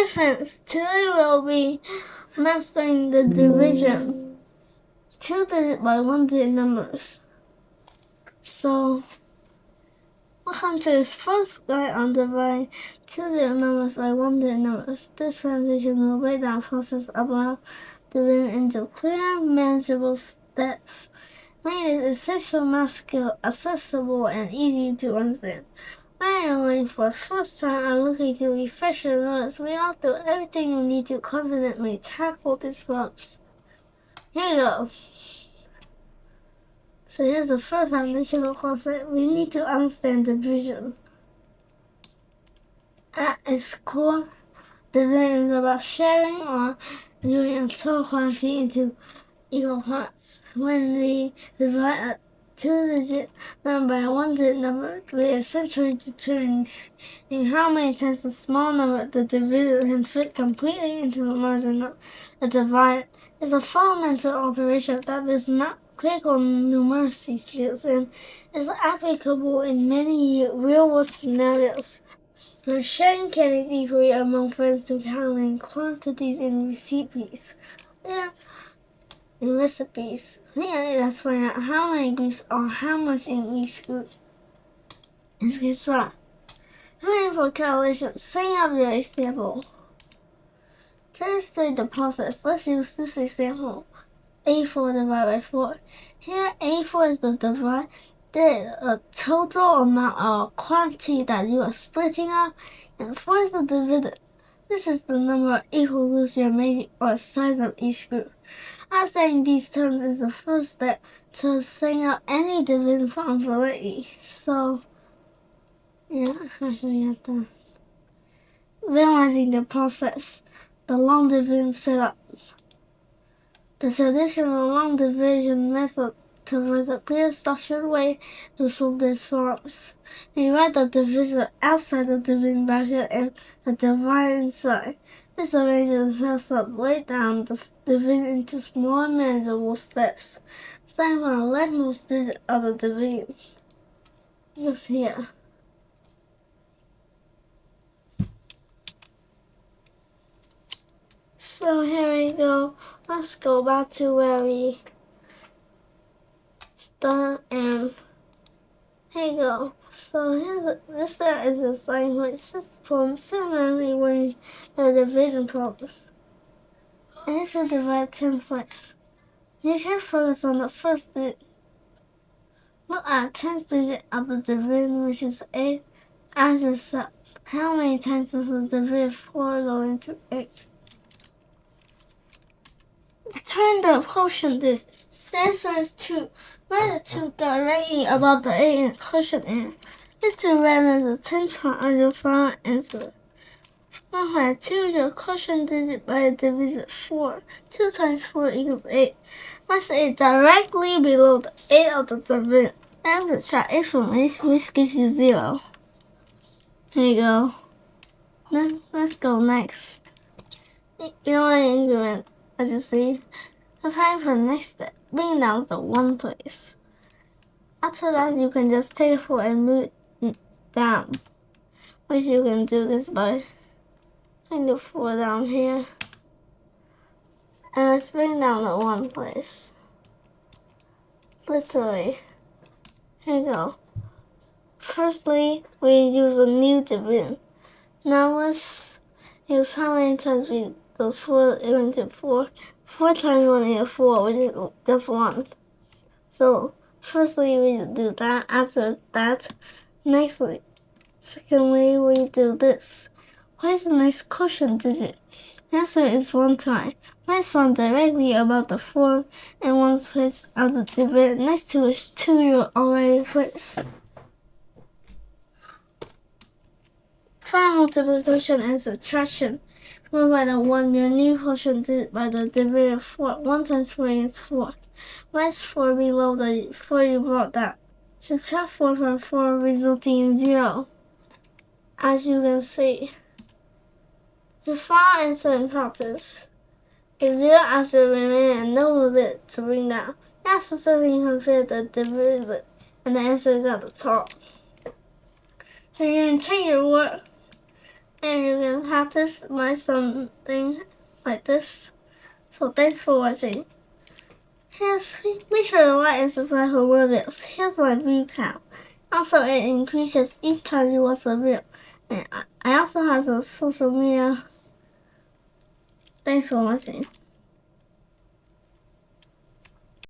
Hi friends, today we'll be mastering the division 2-digit by 1-digit numbers. So, welcome to this first guide on dividing 2-digit numbers by 1-digit numbers. This presentation will break down process about dividing into clear, manageable steps, making it essential math skill accessible and easy to understand. When you're learning for the first time and looking to refresh your knowledge, we all do everything you need to confidently tackle these problems. Here you go. So here's the first foundational concept. We need to understand division. At its core, division is about sharing or doing a total quantity into equal parts. When we divide a 2-digit number by a 1-digit number, we essentially determine how many times the small number the divisor can fit completely into the larger number. The divide is a fundamental operation that is not critical numeracy skills and is applicable in many real-world scenarios where sharing can be equally among friends to counting quantities in recipes. Let's find out how many groups or how much in each group. Let's get started. For calculation, setting up your example. To illustrate the process, let's use this example. A4 divided by 4. Here, A4 is the divide, the total amount or quantity that you are splitting up, and 4 is the dividend. This is the number of equal groups you're making or size of each group. Understanding these terms is the first step to setting up any division problem validity. So, I'll show you that. Realizing the process, the long division setup. The traditional long division method provides a clear, structured way to solve these problems. We write the divisor outside the dividing bracket and the divider inside. This arrangement helps us break down the division into small manageable steps, starting from the leftmost digit of the division. This is here. So here we go. Let's go back to where we start, and here you go. So this is the starting point system. Similarly, when the division problems, and it should divide 10 points. You should focus on the first digit. Look at 10th digit of the division, which is 8. Ask yourself, how many times does the division 4 go into 8? Turn the quotient digit. The answer is 2. Write the 2 directly above the 8 in the quotient area. This 2 represents the 10th part of your final answer. Multiply 2 your quotient digit by the divisor 4. 2 times 4 equals 8. Place 8 directly below the 8 of the division. Then subtract 8 from 8, which gives you 0. Here you go. Then let's go next. You know what increment, as you see. Preparing for the next step, bring down the 1 place. After that, you can just take 4 and move it down, which you can do this by putting the 4 down here. And let's bring down the 1 place. Literally. Here you go. Firstly, we use a new division. Now let's use how many times those 4 into 4. 4 times 1 is 4, which is just 1. So, firstly, we do that. After that, secondly, we do this. What is the next quotient digit? The answer is 1 time. Place 1 directly above the 4 and 1 place of the dividend next to which 2 you already placed. Find multiplication and subtraction. 1 by the 1, your new quotient digit by the dividend 4. 1 times 4 is 4. Place 4 below the 4 you brought down. Subtract 4 from 4, resulting in 0. As you can see, the final answer in practice is 0 as the remaining and no movement to bring down. That's the something you can fit the divisor, and the answer is at the top. So you can take your work and you can practice by something like this. So thanks for watching. Make sure to like and subscribe for more videos. Here's my view count. Also, it increases each time you watch a video. And I also have some social media. Thanks for watching.